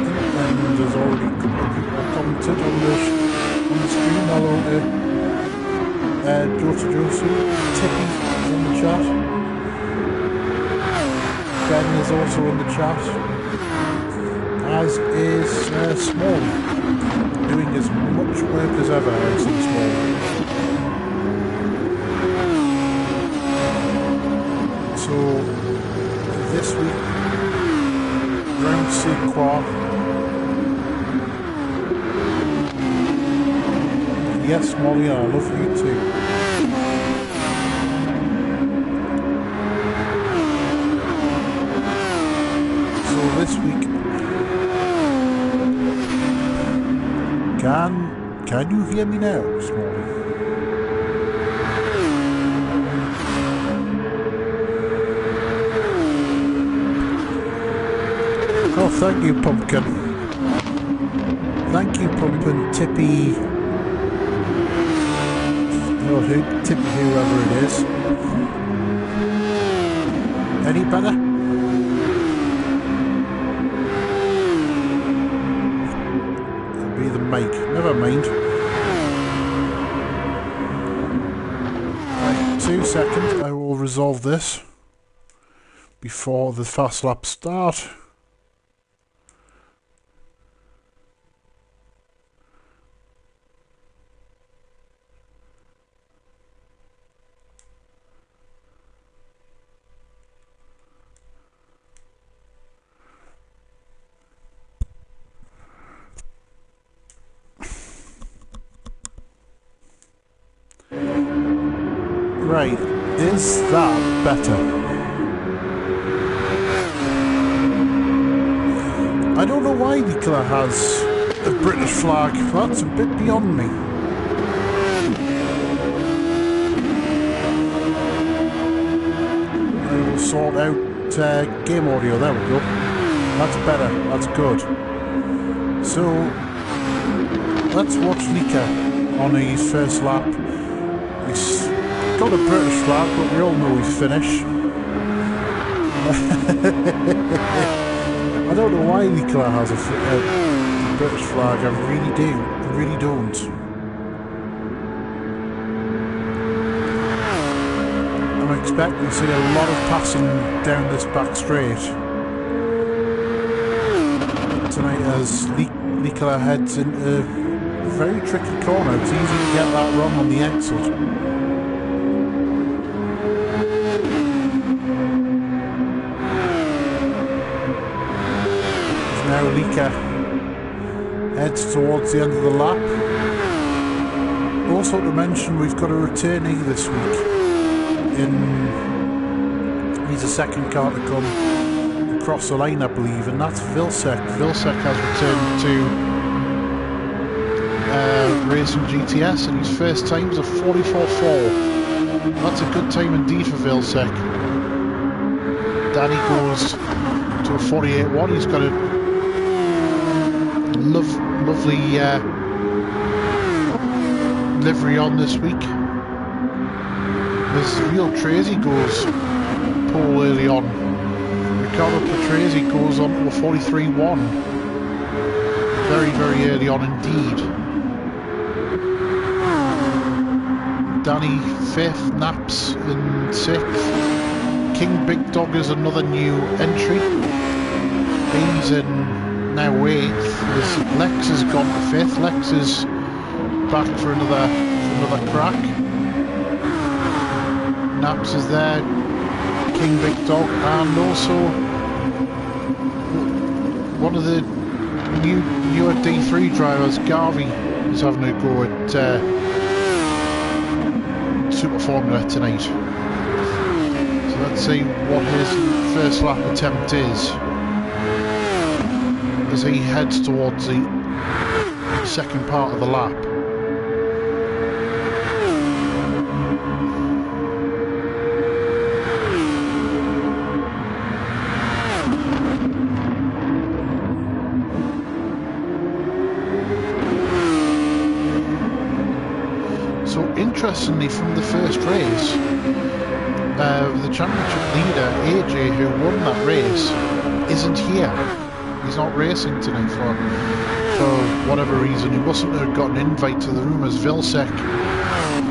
second, and there's already a couple of people commented on the stream. Hello to Josie, Tippy in the chat. Ben is also in the chat, as is Smalley, doing as much work as ever. I see Smalley. So this week, round Sequoia. Yes, Molly, I love you too. So this week, can you hear me now, Smalley? Oh, thank you, Pumpkin. Thank you, Pumpkin, Tippy. Oh, Tippy, whoever it is. Any better? It'll be the mic. Never mind. Right, 2 seconds. I will resolve this before the fast lap start. Right, is that better? I don't know why Nicola has a British flag. That's a bit beyond me. I will sort out game audio. There we go. That's better. That's good. So let's watch Nika on his first lap. He's got a British flag, but we all know he's Finnish. I don't know why Nicola has a British flag. I really do. I really don't. I'm expecting to see a lot of passing down this back straight tonight as Nicola heads into a very tricky corner. It's easy to get that wrong on the exit. Now Lika heads towards the end of the lap. Also to mention, we've got a returnee this week. He's a second car to come across the line, I believe, and that's Vilsek. Vilsek has returned to racing GTS, and his first time's a 44.4. That's a good time indeed for Vilsek. Danny goes to a 48.1. He's got a lovely livery on this week. There's real Tracy goes pole early on. Ricardo Patrese goes on to a 43.1. Very, very early on indeed. Danny 5th, Naps in 6th. King Big Dog is another new entry. He's in now 8th. Lex has gone to 5th. Lex is back for another crack. Naps is there. King Big Dog, and also one of the newer D3 drivers, Garvey, is having a go at Super Formula tonight. So let's see what his first lap attempt is as he heads towards the second part of the lap. So interestingly, from the first race, the championship leader AJ, who won that race, isn't here. he's not racing tonight for whatever reason. He mustn't have got an invite to the room as Vilsek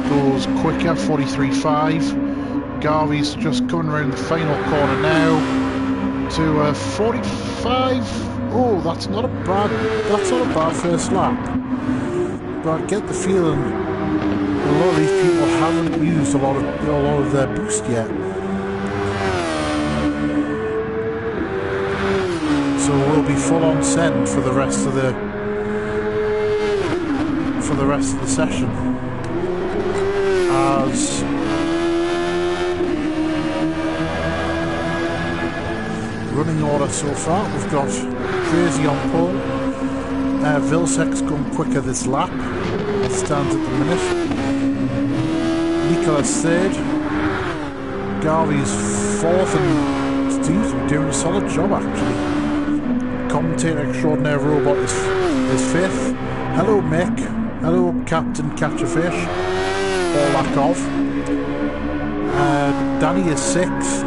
goes quicker, 43.5. Garvey's just coming around the final corner now to 45. Oh, that's not a bad first lap. But I get the feeling a lot of these people haven't used a lot of their boost yet. So we'll be full on send for the rest of the session. As running order so far, we've got Crazy on pole. Vilsek's gone quicker this lap. It stands at the minute. Nicola's third. Garvey's fourth, and Steve's doing a solid job actually. Commentator extraordinaire robot is fifth. Hello Mick. Hello Captain Catch a Fish. Or lack of. Danny is sixth.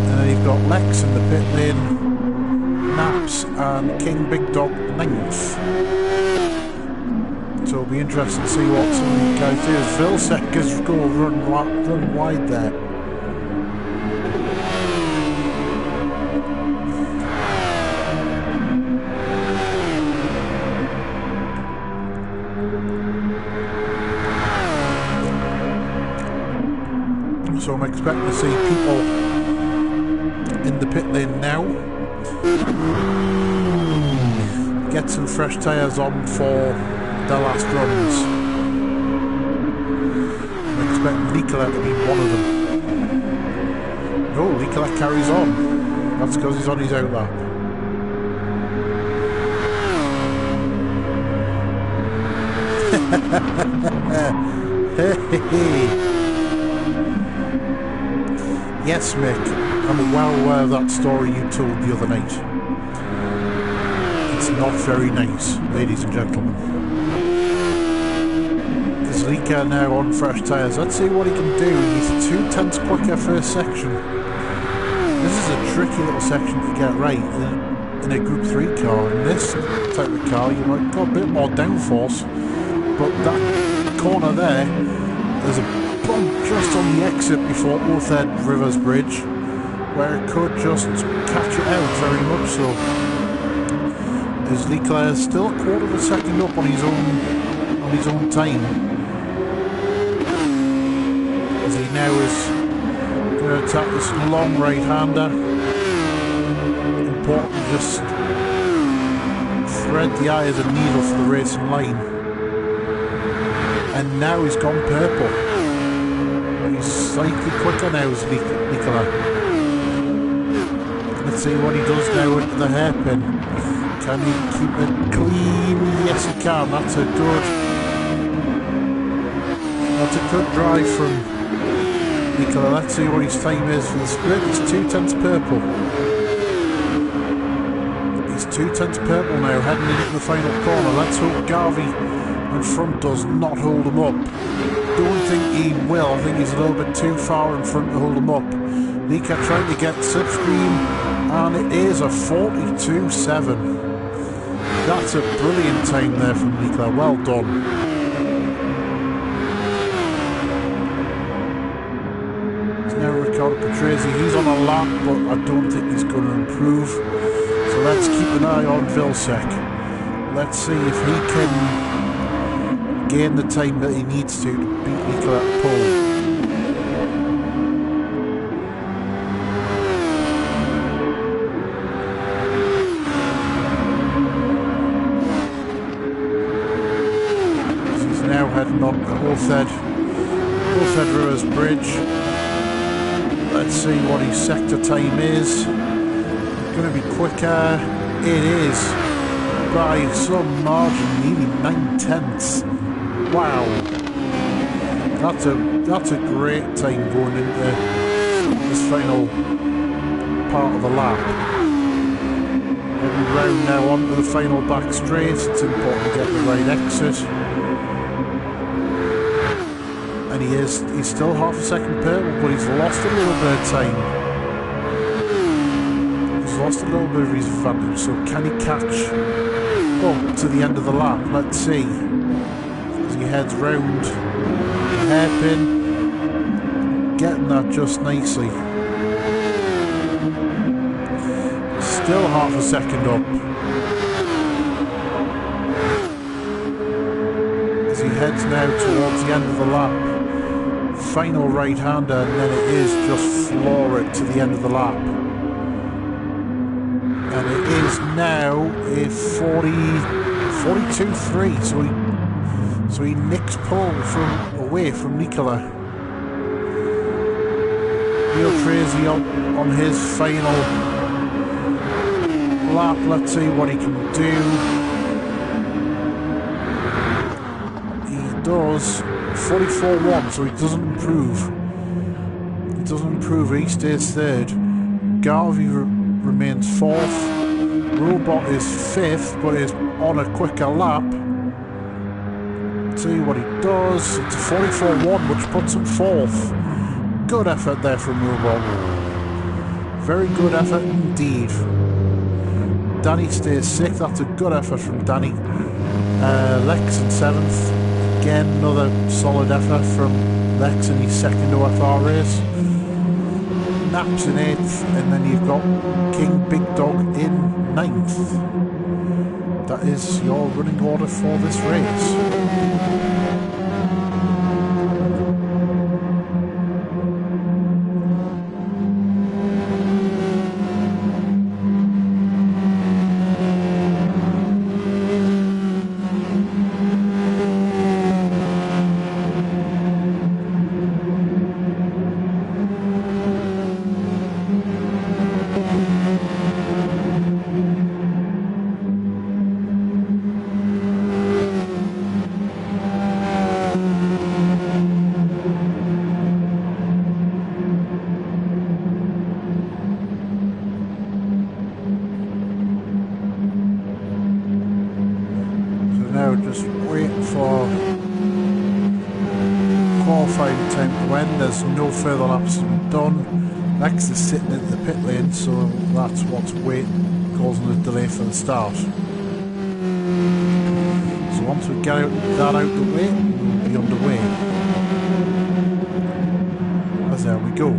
And then you've got Lex in the pit lane. Naps and King Big Dog ninth. So it'll be interesting to see what some of these guys do. As Vilsek is going to run wide there. So I'm expecting to see people in the pit lane now. Get some fresh tyres on for their last runs. I expect Nicola to be one of them. No, Nicola carries on. That's because he's on his out lap. Yes, Mick. I'm well aware of that story you told the other night. It's not very nice, ladies and gentlemen. There's Lika now on fresh tyres. Let's see what he can do. He's 2/10 quicker first section. This is a tricky little section to get right in a Group 3 car. In this type of car, you might got a bit more downforce, but that corner there, there's a bump just on the exit before Orthed Rivers Bridge, where it could just catch it out very much so. As Leclerc is still a quarter of a second up on his own time. As he now is going to attack this long right-hander. Important to just thread the eye as a needle for the racing line. And now he's gone purple. He's slightly quicker now as Leclerc. Let's see what he does now into the hairpin. Can he keep it clean? Yes, he can. That's a good drive from Nicola. Let's see what his time is for the sprint. It's 2/10 purple. He's 2/10 purple now, heading into the final corner. Let's hope Garvey in front does not hold him up. Don't think he will. I think he's a little bit too far in front to hold him up. Nika trying to get slipstream, and it is a 42.7. That's a brilliant time there from Nika. Well done. It's now Riccardo Patrese. He's on a lap, but I don't think he's going to improve. So let's keep an eye on Vilsek. Let's see if he can gain the time that he needs to beat Nika at pole. Heading on to Orthed Rivers Bridge. Let's see what his sector time is. Going to be quicker. It is by some margin, nearly 9/10. Wow, that's a great time going into this final part of the lap. Heading round now onto the final back straight. It's important to get the right exit. And he's still half a second purple, but he's lost a little bit of time. As lost a little bit of his advantage, so can he catch up to the end of the lap? Let's see. As he heads round the hairpin, getting that just nicely. Still half a second up. As he heads now towards the end of the lap. Final right-hander, and then it is just floor it to the end of the lap. And it is now a 42.3, so he nicks pole away from Nicola. Real crazy on his final lap. Let's see what he can do. He does 44.1, so he doesn't improve. He doesn't improve, he stays third. Garvey remains fourth. Robot is fifth, but is on a quicker lap. Let's see what he does. It's a 44.1, which puts him fourth. Good effort there from Robot. Very good effort indeed. Danny stays sixth. That's a good effort from Danny. Lex in seventh. Again, another solid effort from Lex in his second OFR race. Naps in eighth, and then you've got King Big Dog in ninth. That is your running order for this race. Just wait for qualifying time to end. There's no further laps to be done. Lex is sitting in the pit lane, so that's what's causing the delay for the start. So once we get that out the way, we'll be underway. As there we go.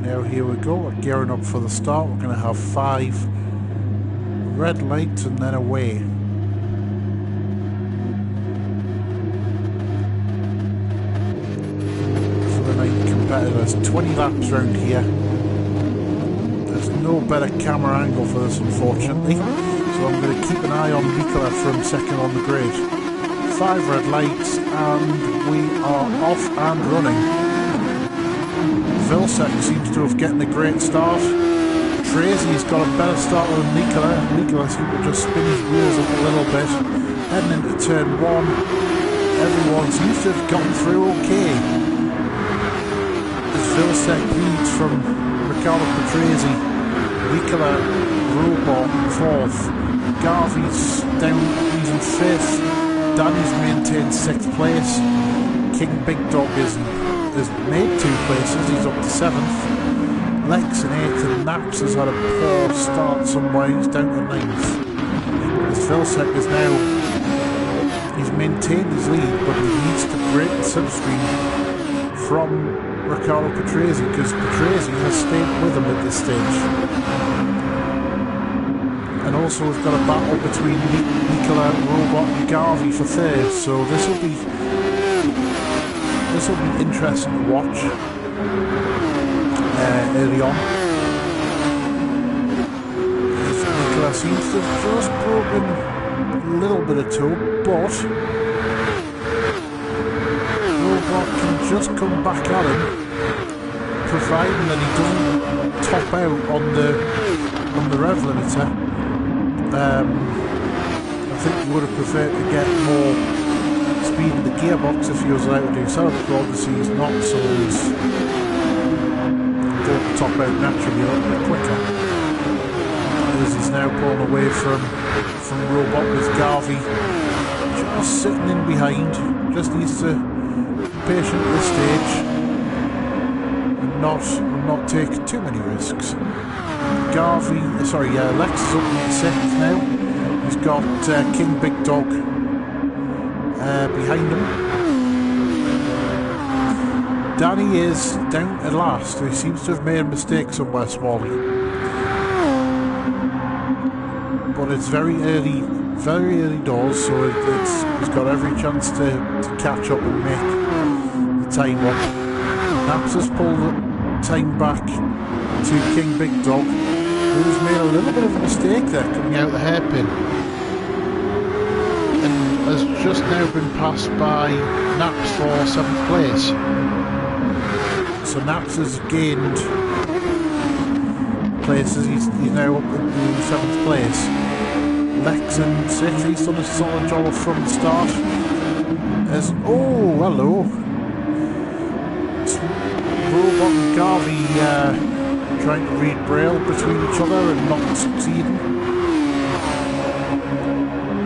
Now here we go, we're gearing up for the start. We're going to have 5 red lights and then away. For the 9 competitors, 20 laps round here. There's no better camera angle for this, unfortunately, so I'm going to keep an eye on Nicola from second on the grid. 5 red lights and we are off and running. Vilsack seems to have gotten a great start. Tracy's got a better start than Nicola. Nicola seems to just spin his wheels up a little bit. Heading into turn 1. Everyone seems to have gotten through okay. As Vilsack leads from Riccardo Patrese. Nicola, Robot 4th. Garvey's down, he's in 5th. Danny's maintained 6th place. King Big Dog has made 2 places, he's up to 7th. Lex in 8th, and Naps has had a poor start somewhere, he's down to 9th. As Vilsack is now, he's maintained his lead, but he needs to break the slipstream from Riccardo Patrese, because Patrese has stayed with him at this stage. And also we've got a battle between Nicola, Robot and Garvey for 3rd, so this will be interesting to watch early on. Nicola seems to have just broken a little bit of toe, but Robot can just come back at him, providing that he doesn't top out on the rev limiter. I think he would have preferred to get more speed in the gearbox if he was allowed to do so, but obviously he's not, so he's going to top out naturally a little bit quicker. As he's now pulling away from Robot with Garvey just sitting in behind, just needs to be patient at this stage and not take too many risks. Lex is up in 6th now. He's got King Big Dog behind him. Danny is down at last. He seems to have made a mistake somewhere, Smalley. But it's very early doors, so he's got every chance to catch up and make the time up. Naps has pulled the time back to King Big Dog, who's made a little bit of a mistake there coming out the hairpin. And has just now been passed by Naps for 7th place. So Naps has gained places, he's now up in 7th place. Lex in 6th, he's done a solid job from the start. Oh, hello. Robot and Garvey trying to read Braille between each other and not succeeding.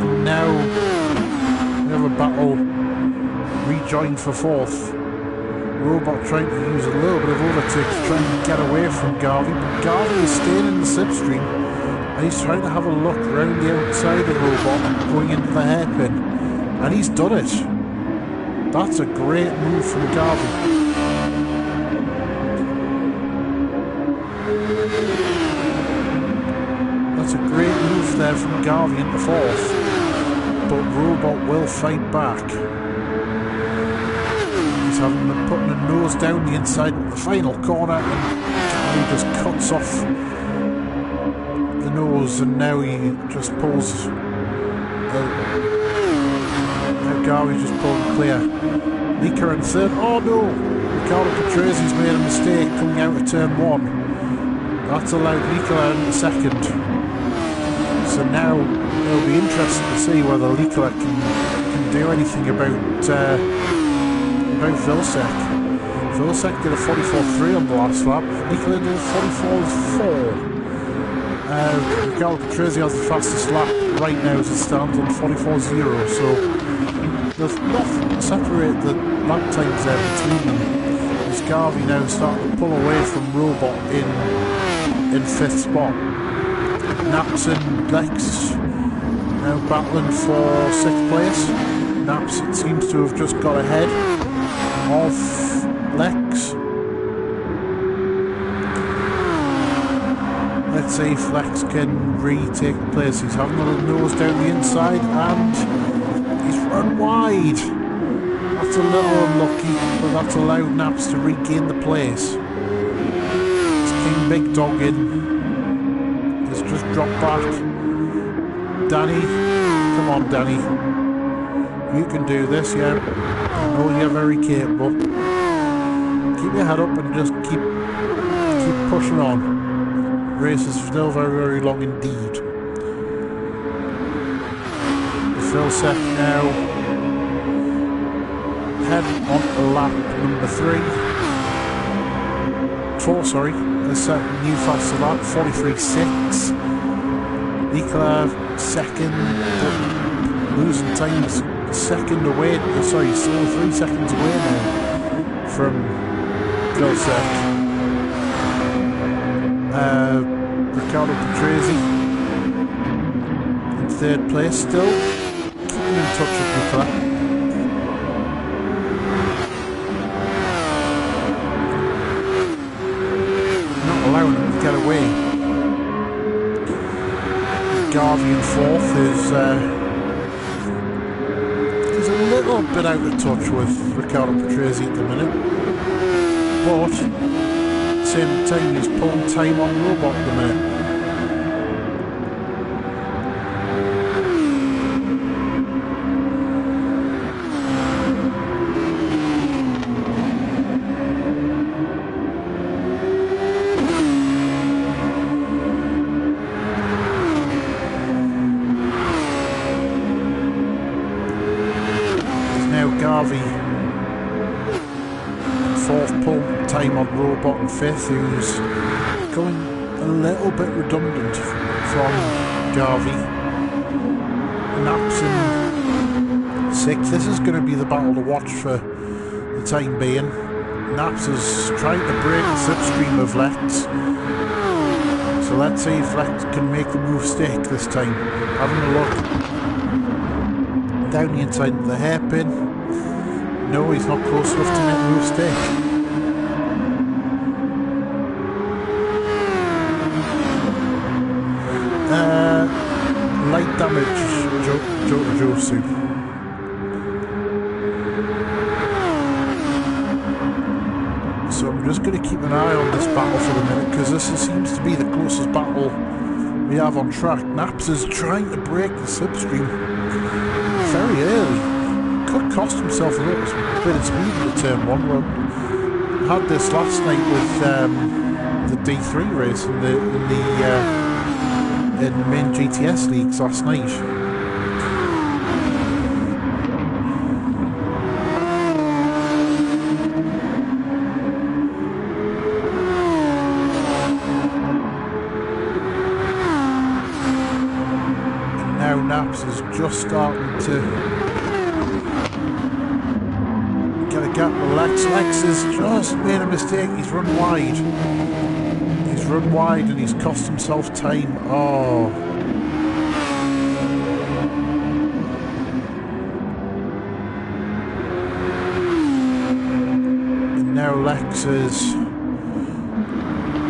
And now we have a battle rejoined for 4th. Robot trying to use a little bit of overtake to try and get away from Garvey, but Garvey is staying in the slipstream and he's trying to have a look around the outside of Robot going into the hairpin, and he's done it. That's a great move from Garvey. That's a great move there from Garvey into 4th, but Robot will fight back. He's having been putting a nose down the inside of the final corner, and he just cuts off the nose, and now he just pulls. Now Garvey just pulled clear. Lika in 3rd. Oh no! Ricardo Patrese made a mistake coming out of turn 1. That's allowed Lika in the 2nd. So now it'll be interesting to see whether Lika can do anything about Vilsec. Vilsec did a 44.3 on the last lap. Nicola did a 44.4. Ricardo Patrese has the fastest lap right now as it stands on 44.0. So there's nothing to separate the lap times there between them. As Garvey now starting to pull away from Robot in 5th spot. Naps and Lex now battling for 6th place. Naps, it seems to have just got ahead of Lex. Let's see if Lex can retake the place. He's having a little nose down the inside and he's run wide. That's a little unlucky, but that's allowed Naps to regain the place. It's King Big Dog in. He's just dropped back. Danny, come on Danny. You can do this, yeah. I know you're very capable. Keep your head up and just keep pushing on. The race is still very, very long indeed. Vilsec now heading on to lap number 4, sorry. This new faster lap, 43.6. Nicola 2nd, but losing time is 2nd away, sorry, still 3 seconds away now from Vilsec. Ricardo Patrese in 3rd place still, keeping in touch with Nicola. Not allowing him to get away. Garvey in 4th is a little bit out of touch with Ricardo Patrese at the minute, but at the same time he's pulling time on Robot at the minute. Garvey 4th pull time on Robot and 5th, who's going a little bit redundant from Garvey. Naps in 6th. This is going to be the battle to watch for the time being. Naps is trying to break the slipstream of Lex. So let's see if Lex can make the move stick this time. Having a look down the inside of the hairpin. No, he's not close enough to make the move stick. Light damage, Josu. So I'm just going to keep an eye on this battle for the minute, because this seems to be the closest battle we have on track. Naps is trying to break the slipstream very early. Could cost himself a little bit of speed in the turn 1. Well, had this last night with the D3 race in the main GTS leagues last night. And now Naps is just starting to get a gap with Lex. Lex has just made a mistake. He's run wide. He's run wide and he's cost himself time. Oh. And now Lex has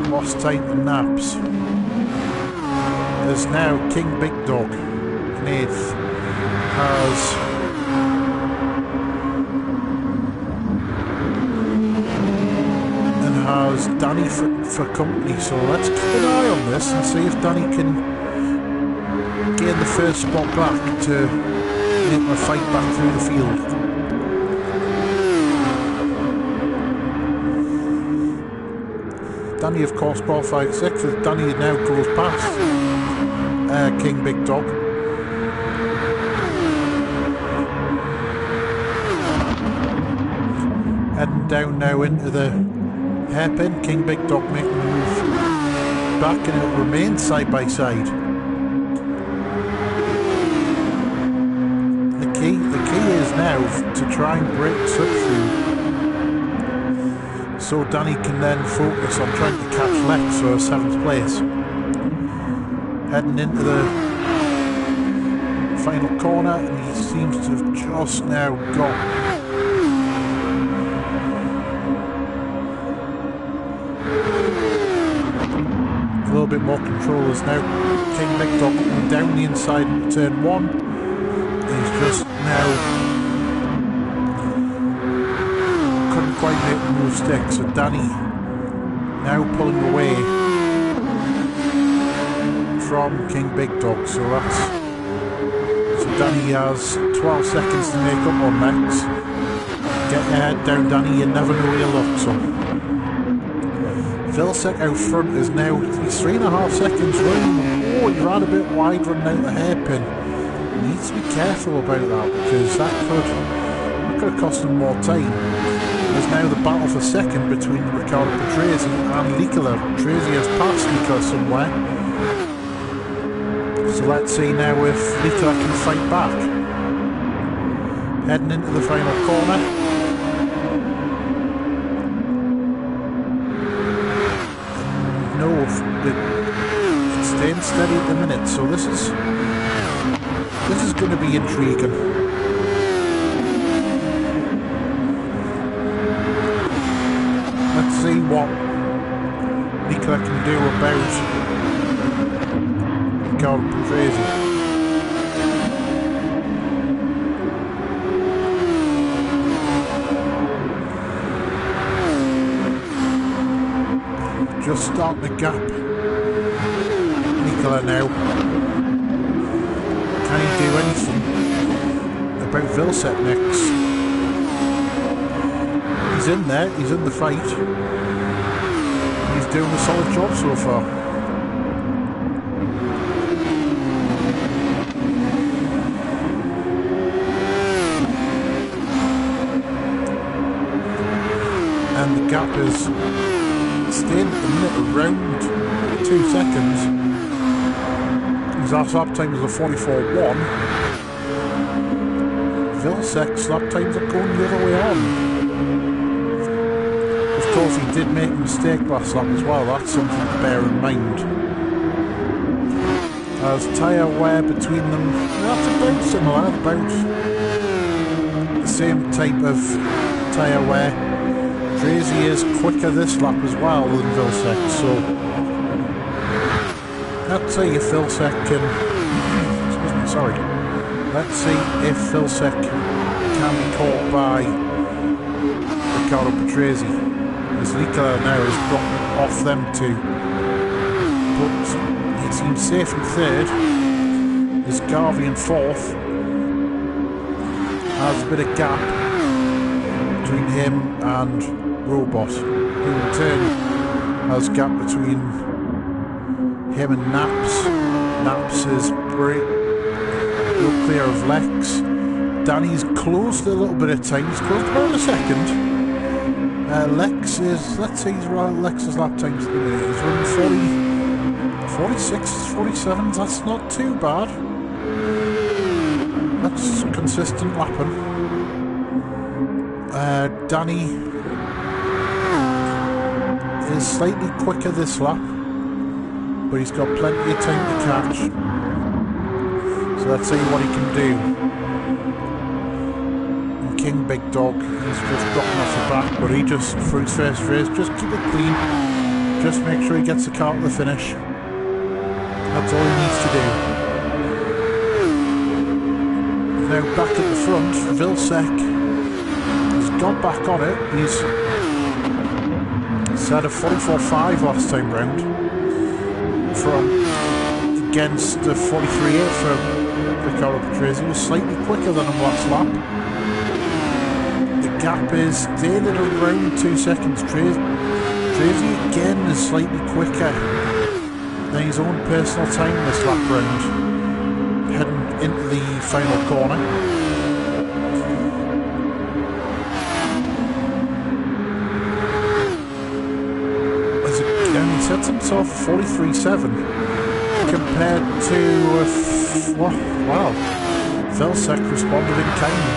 lost time to Naps. There's now King Big Dog in 8th. Has Danny for company, so let's keep an eye on this and see if Danny can gain the first spot back to make the fight back through the field. Danny of course qualified 6th, as Danny now goes past King Big Dog. Heading down now into the hairpin. King Big Dog making the move back, and it'll remain side by side. The key is now to try and break slipstream, so Danny can then focus on trying to catch Lex for 7th place. Heading into the final corner, and he seems to have just now got a little bit more control. Is now King Big Dog down the inside in turn 1. He's just now couldn't quite make the move stick, so Danny now pulling away from King Big Dog. So Danny has 12 seconds to make up on Lex. Get your head down, Danny, you never know where your luck's on. Vilsec out front is now 3.5 seconds running. Oh, he ran a bit wide running out the hairpin. He needs to be careful about that, because that could have cost him more time. There's now the battle for 2nd between Riccardo Patrese and Licola. Patrese has passed Licola somewhere. So let's see now if Licola can fight back. Heading into the final corner. It's staying steady at the minute, so this is going to be intriguing. Let's see what Nicola can do about Riccardo Patrese. Just starting to gap Nicola now. Can he do anything about Vilsec next? He's in there, he's in the fight. He's doing a solid job so far. And the gap is staying at the minute around 2 seconds. His lap time is a 44.1. Vilsek's lap times are going the other way on. Of course, he did make a mistake last lap as well. That's something to bear in mind. As tyre wear between them, that's about similar, about the same type of tyre wear. Tracy is quicker this lap as well than Vilsek, so let's see if Vilsek can. Excuse me, sorry. Let's see if Vilsek can be caught by Riccardo Patrese. As Leclerc now has dropped off them two. But he seems safe in third. Is Garvey in fourth. Has a bit of gap between him and Robot, who in turn has gap between him and Naps. Naps is real clear of Lex. Danny's closed a little bit of time. He's closed about a second. Lex is, let's see, Lex's lap times at the minute. He's running 46, 47. That's not too bad. That's consistent lapping. Danny is slightly quicker this lap, but he's got plenty of time to catch. So let's see what he can do. And King Big Dog, he's just dropping off the back, but he just, for his first race, just keep it clean. Just make sure he gets the car to the finish. That's all he needs to do. Now back at the front, Vilsek has got back on it. He's had a 44.5 last time round from against the 43.8 from Riccardo Patrese. He was slightly quicker than him last lap. The gap is there at around 2 seconds. Patrese again is slightly quicker than his own personal time this lap round, heading into the final corner. He sets himself 43.7 compared to wow, Vilsek responded in kind.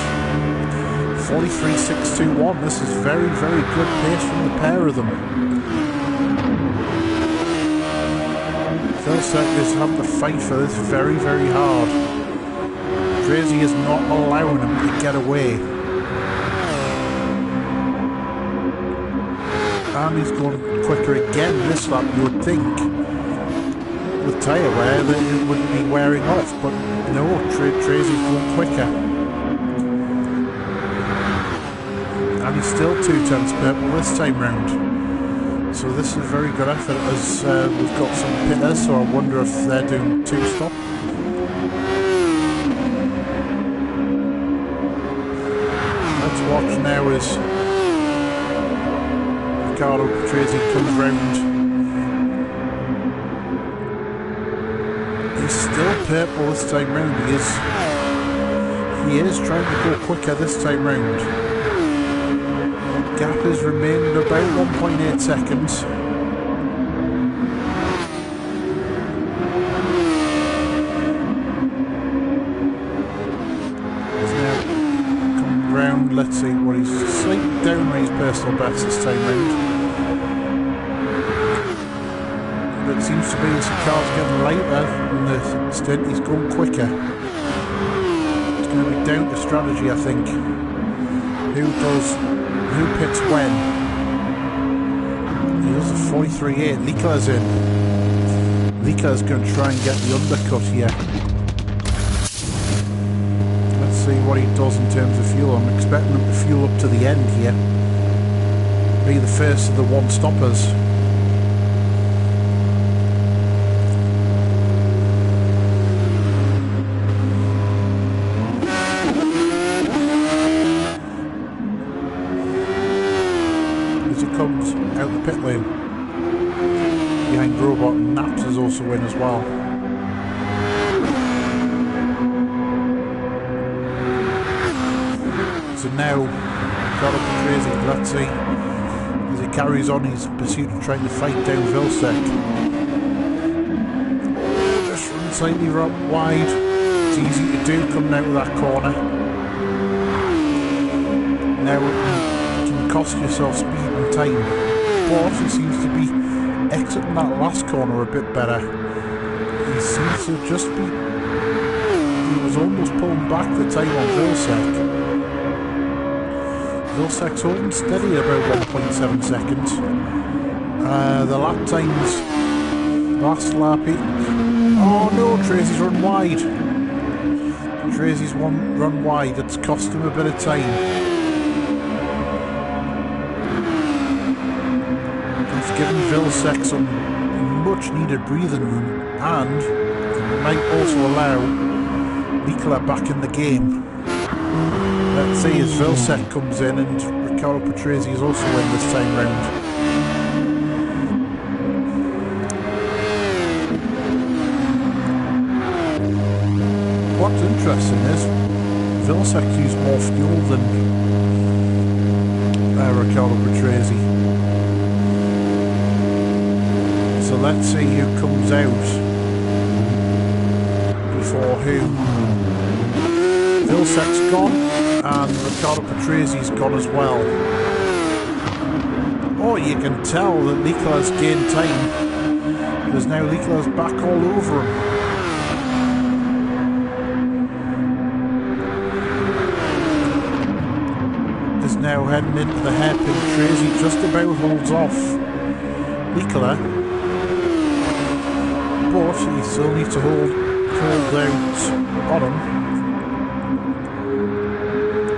43.621. This is very, very good pace from the pair of them. Vilsek is having to fight for this very, very hard. Tracy is not allowing him to get away. And he's going quicker again this lap. You would think with tyre wear that it wouldn't be wearing off, but no, Tracy's going quicker. And he's still 2/10 purple this time round. So this is a very good effort, as we've got some pitters, so I wonder if they're doing 2-stop. Let's watch now as Riccardo Patrese comes round. He's still purple this time round. He is trying to go quicker this time round. Gap has remained about 1.8 seconds. He's now come round. Let's see what he's slightly down on his personal best this time round. But it seems to be as the car's getting lighter in the stint, he's going quicker. It's going to be down to strategy, I think. Who pits when? He does a 43.8. Leclerc's in. Leclerc's going to try and get the undercut here. Let's see what he does in terms of fuel. I'm expecting him to fuel up to the end here. Be the first of the one-stoppers. Comes out the pit lane behind Robot, and Naps is also in as well. So now got up crazy. Let's see as he carries on his pursuit of trying to fight down Vilsek. Just run slightly wide. It's easy to do coming out of that corner. Now it can cost yourself speed and time, but he seems to be exiting that last corner a bit better. He seems to just be... He was almost pulling back the time on Vilsack. Vilsack's holding steady at about 1.7 seconds. The lap times last lap... Oh no, Tracy's run wide. Tracy's run wide. It's cost him a bit of time. It's given Vilsack some much needed breathing room, and it might also allow Nicola back in the game. Let's see as Vilsack comes in and Riccardo Patrese is also in this time round. What's interesting is Vilsack used more fuel than Riccardo Patrese. So let's see who comes out before who. Vilsack's gone and Riccardo Patrese's gone as well. Oh, you can tell that Leclerc's gained time because now Leclerc's back all over him. Is now heading into the hairpin. Patrese just about holds off Leclerc, but he still needs to hold out on him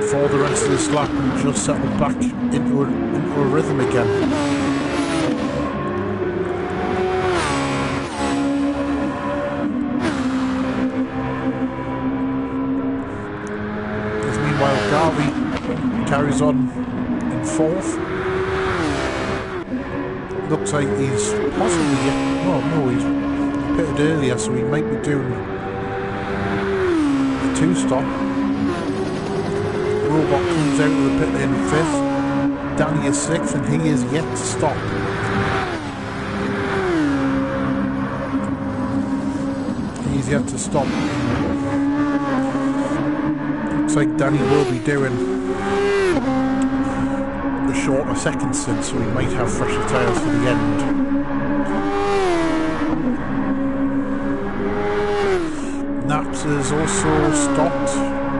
for the rest of this lap and just settle back into a rhythm again. As meanwhile Garvey carries on in fourth. Looks like he's possibly... Oh no, he's pitted earlier, so he might be doing a two-stop. Robot comes out of the pit in fifth. Danny is sixth, and he is yet to stop. He's yet to stop. Looks like Danny will be doing the shorter second stint, so he might have fresher tyres for the end. Naps is also stopped.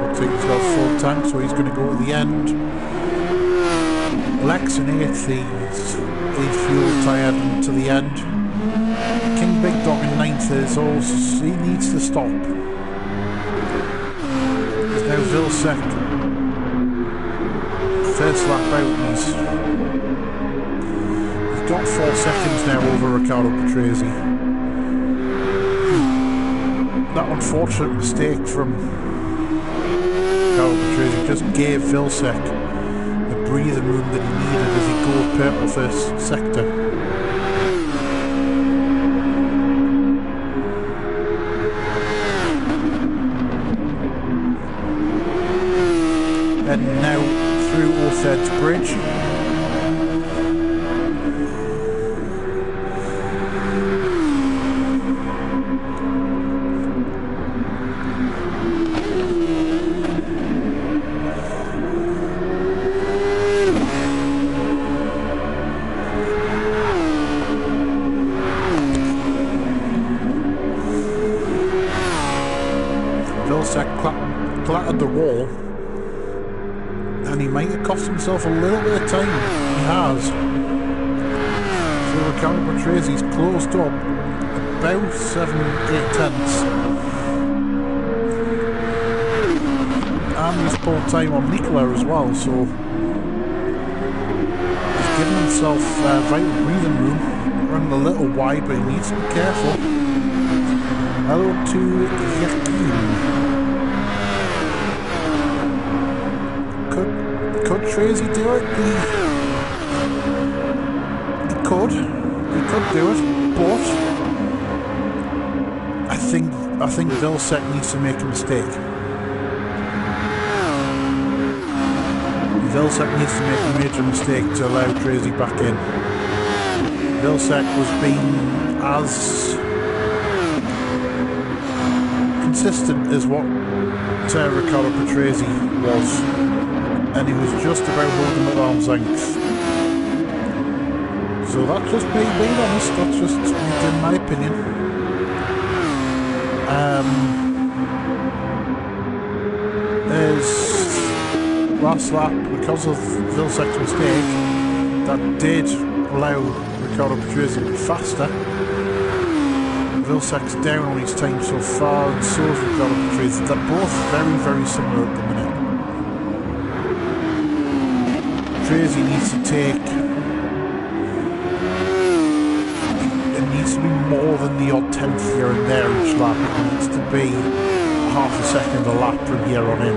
Looks like he's got full tank, so he's going to go at the end. Lex in 8th, he's fuel tired to the end. King Big Dog in 9th is also, he needs to stop. There's now Vilsack. First lap out, and he's got 4 seconds now over Riccardo Patrese. That unfortunate mistake from Riccardo Patrese just gave Vilsack the breathing room that he needed as he goes purple first sector. And now through Orfed's Bridge. Vilsack clattered the wall, and he might have cost himself a little bit of time. He has. So Riccardo Patrese's closed up about 7-8 tenths, and he's pulled time on Nicola as well, so he's given himself vital breathing room. Running a little wide, but he needs to be careful. Hello to Yakin. Could Tracy do it? He could do it, but I think Vilsack needs to make a mistake. Vilsack needs to make a major mistake to allow Tracy back in. Vilsack was being as consistent as what Riccardo Patrese was. and he was just about holding him at arm's length. So that's just me being honest, that's just in my opinion. There's last lap, because of Vilsek's mistake, that did allow Riccardo Patrese to be faster. Vilsek's down on his time so far, and so is Riccardo Patrese. They're both very, very similar at the minute. Patrese needs to take... It needs to be more than the odd tenth here and there each lap. It needs to be half a second a lap from here on in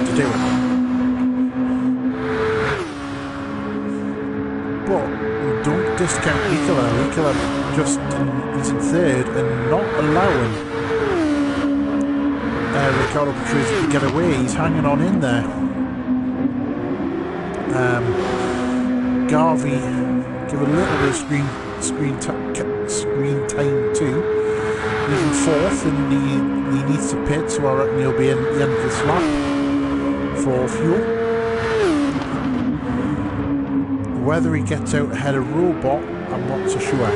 to do it. But don't discount Nicola. Nicola just is in third and not allowing Riccardo Patrese to get away. He's hanging on in there. Garvey give a little bit of screen time too. He's in fourth and he needs to pit, so I reckon he'll be in the end of this lap for fuel. Whether he gets out ahead of Robot, I'm not so sure.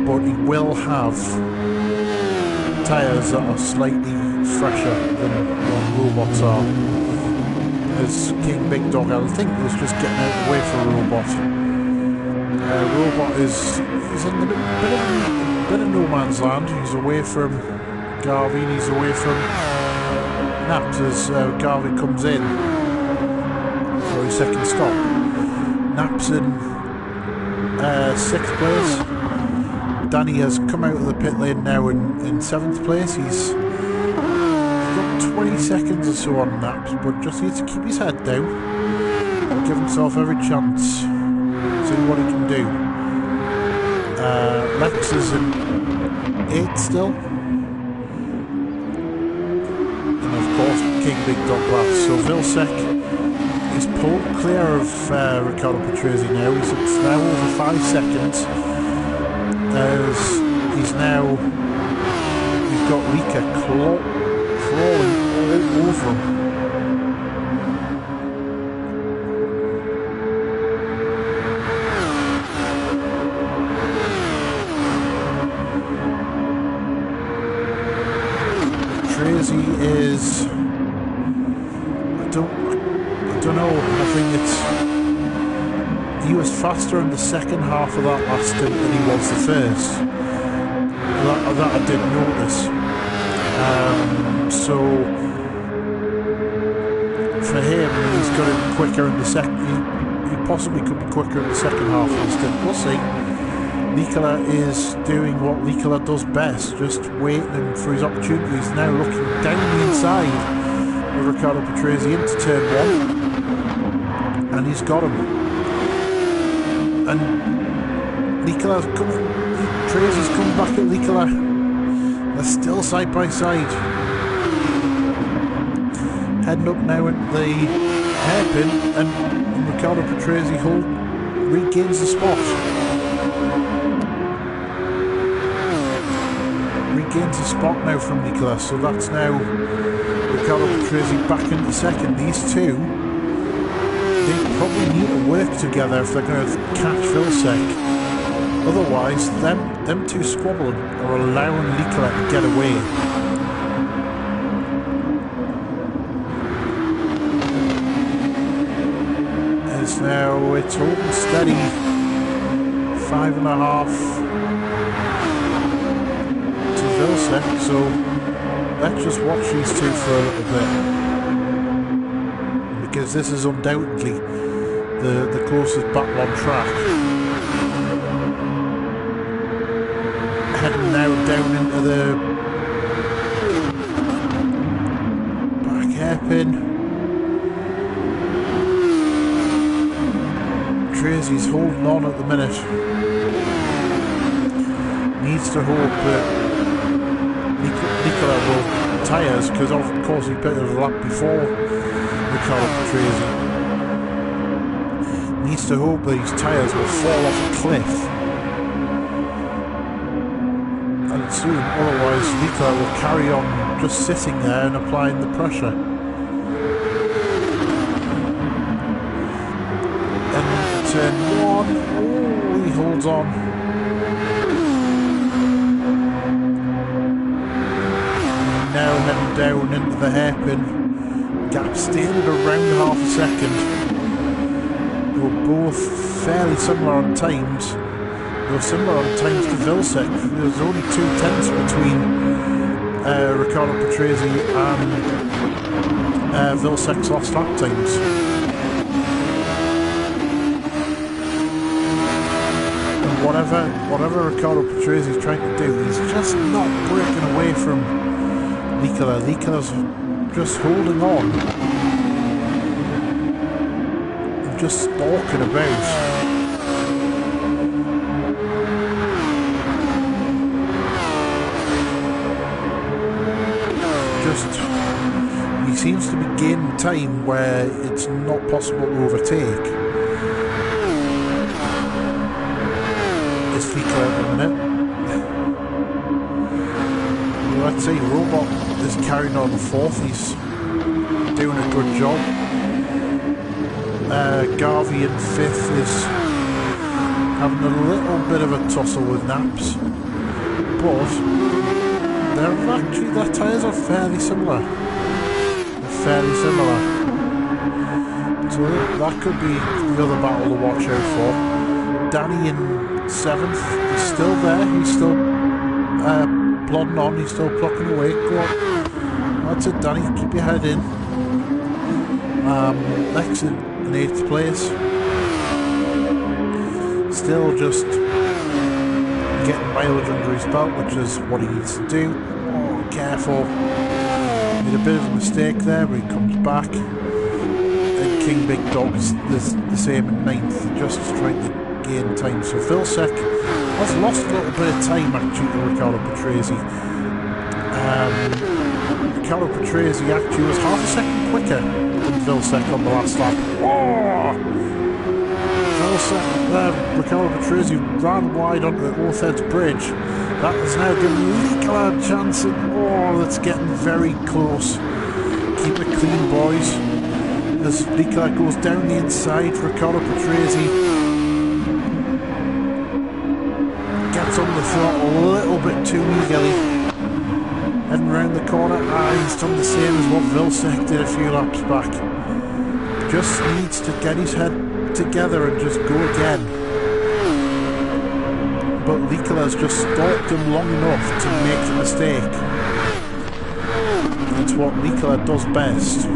But he will have tyres that are slightly fresher than what Robots are. As King Big Dog, I think, was just getting out of the way for Robot. Robot is in a bit of no man's land. He's away from Garvey and he's away from Naps as Garvey comes in for his second stop. Naps in 6th place. Danny has come out of the pit lane now in 7th place. He's got 20 seconds or so on Naps, but just needs to keep his head down and give himself every chance. See what he can do. Lex is in 8th still. And of course, King Big Dog last. So Vilsek is pulled clear of Riccardo Patrese now. It's now over 5 seconds. He's got Rika crawling all over him. Patrese is... I don't know. I think he was faster in the second half of that last stint than he was the first. That I did notice. So for him, he's got it quicker in the second. He possibly could be quicker in the second half of the stint. We'll see. Nicola is doing what Nicola does best, just waiting for his opportunity. He's now looking down the inside of Riccardo Patrese into turn 1, and he's got him. And Nicola's coming. Patrese is coming back at Nicola. They're still side by side. Heading up now at the hairpin, and Riccardo Patrese regains the spot. Regains the spot now from Nicola, so that's now Riccardo Patrese back into second. These two, they probably need to work together if they're going to catch Vilsek. Otherwise, them two squabbling are allowing Nicola to get away. As now it's holding steady, 5.5 to Vilsek, so let's just watch these two for a little bit, because this is undoubtedly the closest battle on track. Heading now down into the back hairpin. Tracy's holding on at the minute. Needs to hope that Nicola will tyres, because of course he pitted a lap before Riccardo Patrese. Needs to hope that his tyres will fall off a cliff. and soon, otherwise Nicola will carry on just sitting there and applying the pressure. And turn 1, oh, he holds on. Now heading down into the hairpin. Gap staying at around half a second. They were both fairly similar on times. They were similar on times to Vilsec. There was only 2/10 between Riccardo Patrese and Vilsec's last lap times. And whatever Riccardo Patrese is trying to do, he's just not breaking away from Nicola. Nicola's just holding on. And just stalking about. He seems to be gaining time where it's not possible to overtake. It's Nicola at the minute. Let's say Robot is carrying on 4th. He's doing a good job. Garvey in 5th is having a little bit of a tussle with Naps, but their tyres are fairly similar. So that could be another battle to watch out for. Danny in 7th is still there. He's still plodding on. He's still plucking away. Go on. That's it, Danny. Keep your head in. Lex in 8th place. Still just getting mileage under his belt, which is what he needs to do. Oh, careful. Made a bit of a mistake there, but he comes back. And King Big Dog is the same in 9th, just trying to gain time. So Vilsec has lost a little bit of time actually to Riccardo Patrese. Riccardo Patrese actually was half a second quicker than Vilsec on the last lap. Oh! Riccardo Patrese ran wide onto the Orthez Bridge. That has now given Nicola a chance, and that's getting very close. Keep it clean, boys. As Nicola goes down the inside, Riccardo Patrese gets on the throttle a little bit too eagerly. Heading round the corner, he's done the same as what Vilsec did a few laps back. Just needs to get his head together and just go again. But Nicola's just stalked him long enough to make the mistake. That's what Nicola does best.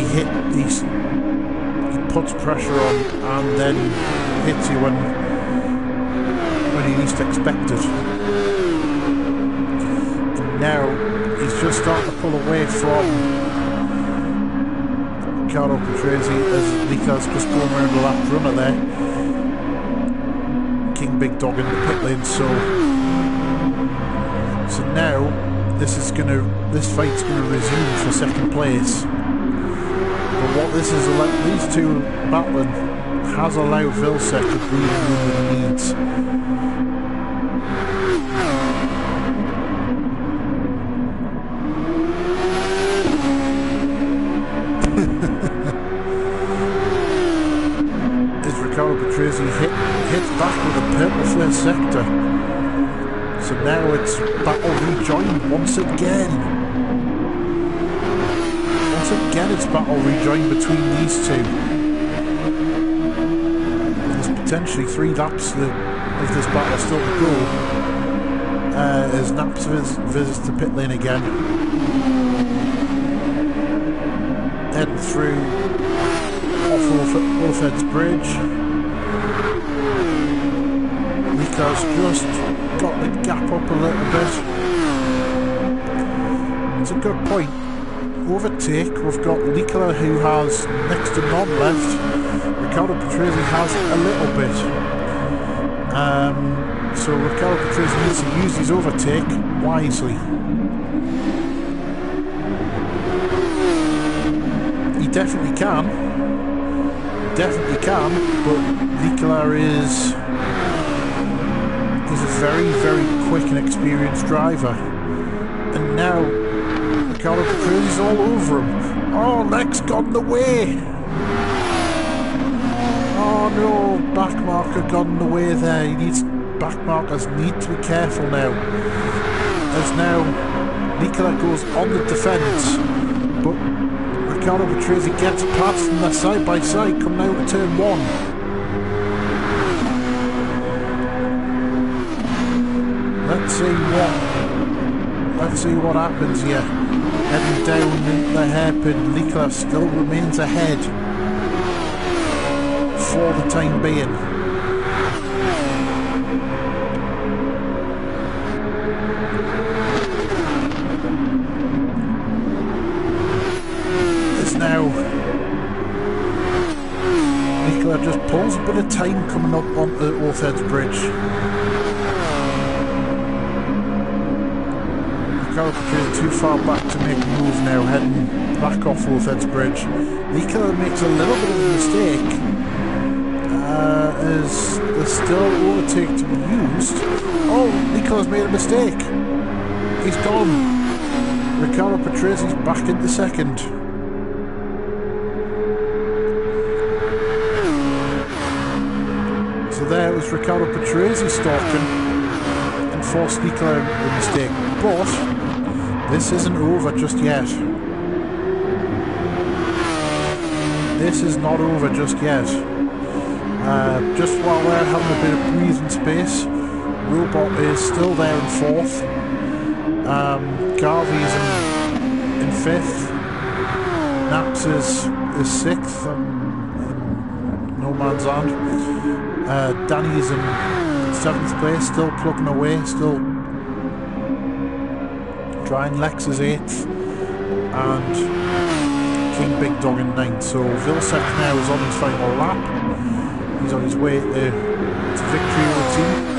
He puts pressure on and then hits you when you least expect it. And now he's just starting to pull away from Riccardo Patrese as Nicola's just going around the lap runner there. King Big Dog in the pit lane, so now this fight's gonna resume for second place. But what this is these two battling has allowed Vilsec to breathe room that he needs. Riccardo Patrese hits back with a purple flare sector. So now it's battle rejoined once again. Once again it's battle rejoined between these two. There's potentially 3 laps of this battle still to go. As Naps visits the pit lane again. Heading through off Orfed's Bridge. Nico's just got the gap up a little bit. It's a good point. Overtake, we've got Nicola who has next to none left. Riccardo Patrese has a little bit. So Riccardo Patrese needs to use his overtake wisely. He definitely can, but Nicola is very, very quick and experienced driver. And now Riccardo Patrese all over him. Oh, Lex got in the way. Oh no, backmarker got in the way there. He needs, backmarkers need to be careful now. As now Nicola goes on the defence, but Riccardo Patrese gets past them. They're side by side coming out of turn 1. Let's see what happens here. Heading down into the hairpin, Nicola still remains ahead for the time being. As now Nicola just pulls a bit of time coming up onto the Ortheads Bridge. Riccardo too far back to make a move now, heading back off Ortheads Bridge. Nicola makes a little bit of a mistake, as there's still overtake to be used. Oh, Nicola's made a mistake. He's gone. Riccardo Patrese's back into second. So there was Riccardo Patrese stalking and forced Nicola a mistake. But this isn't over just yet. This is not over just yet. Just while they're having a bit of breathing space, Robot is still there in 4th. Garvey's in 5th. Naps is 6th. No man's land. Danny's in 7th place, still plugging away, still trying. Lex is 8th, and King Big Dog in 9th. So Vilsack now is on his final lap. He's on his way to victory routine.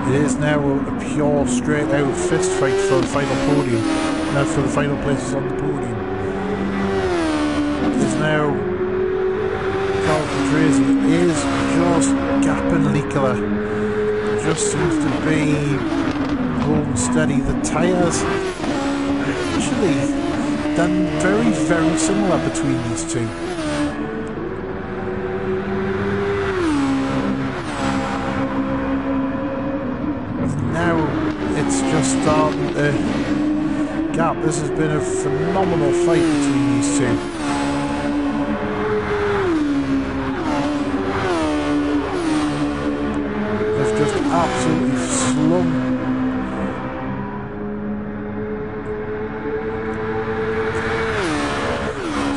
It is now a pure straight out fist fight for the final podium. Now for the final places on the podium. It is now Riccardo Patrese is just gapping Nicola. Just seems to be holding steady. The tyres actually done very, very similar between these two. Now it's just starting to gap. This has been a phenomenal fight between these two. They've just absolutely slung.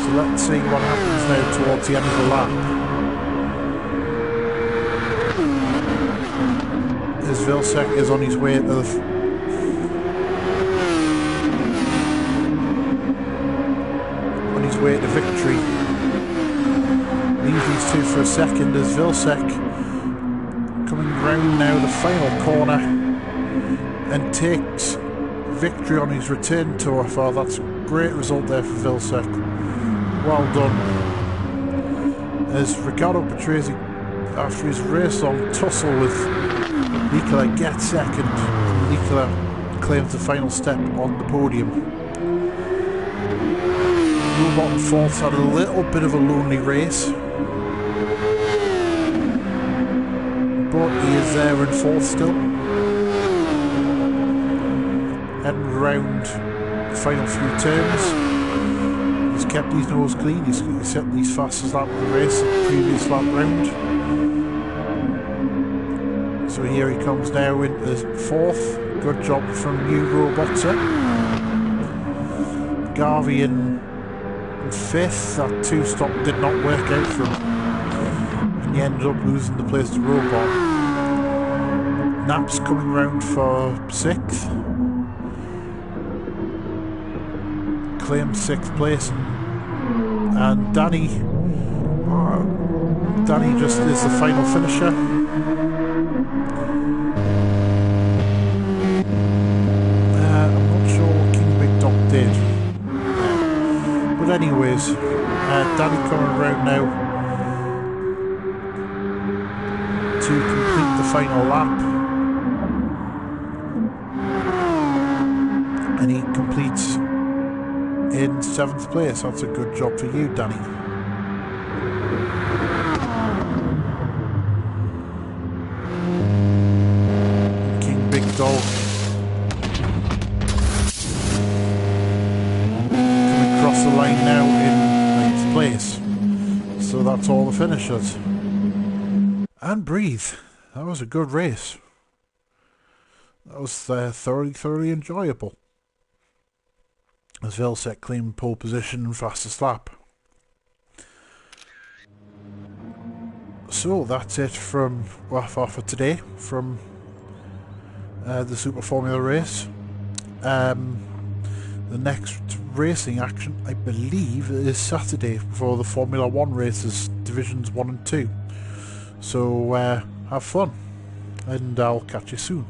So let's see what happens now towards the end of the lap. As Vilsack is on his way to victory. Leave these two for a second as Vilsack coming round now the final corner and takes victory on his return to OFR. That's a great result there for Vilsack. Well done. As Riccardo Patrese, after his race-long tussle with Nicola, gets second. Nicola claims the final step on the podium. Robot and Fourth had a little bit of a lonely race, but he is there in 4th still. Heading round the final few turns. He's kept his nose clean. He's set his fastest lap of the race at the previous lap round. So here he comes now into 4th. Good job from you, Roboter. Garvey in 5th. That 2-stop did not work out for him, and he ended up losing the place to Robot. Naps coming round for 6th. Claimed 6th place, and Danny just is the final finisher. I'm not sure what King Big Dog did, but anyways, Danny coming around now final lap, and he completes in 7th place. That's a good job for you, Danny. King Big Dog coming across the line now in 9th place. So that's all the finishers. And breathe. That was a good race. That was thoroughly enjoyable. As Vilsek claimed pole position and fastest lap. So that's it from OFR for today, from the Super Formula race. The next racing action, I believe, is Saturday before the Formula 1 races, Divisions 1 and 2. So have fun, and I'll catch you soon.